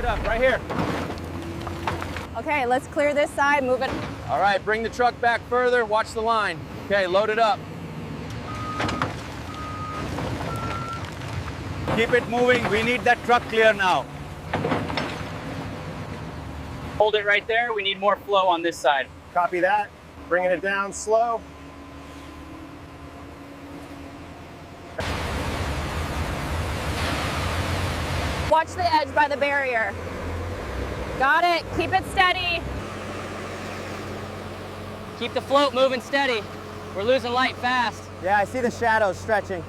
it up, right here. Okay, let's clear this side, move it. All right, bring the truck back further, watch the line. Okay, load it up. Keep it moving. We need that truck clear now. Hold it right there. We need more flow on this side. Copy that. Bringing it down slow. Watch the edge by the barrier. Got it, keep it steady. Keep the float moving steady. We're losing light fast. Yeah, I see the shadows stretching.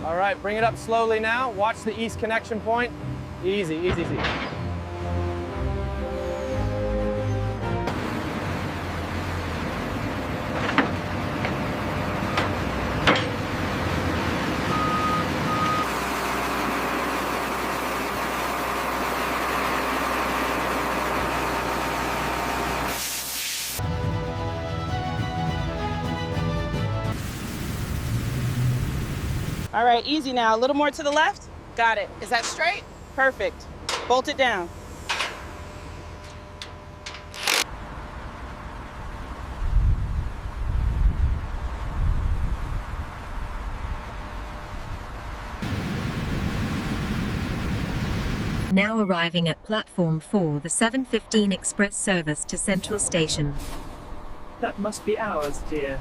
All right, bring it up slowly now. Watch the east connection point. Easy, easy, easy. All right, easy now. A little more to the left. Got it. Is that straight? Perfect. Bolt it down. Now arriving at platform 4, the 7:15 express service to Central Station. That must be ours, dear.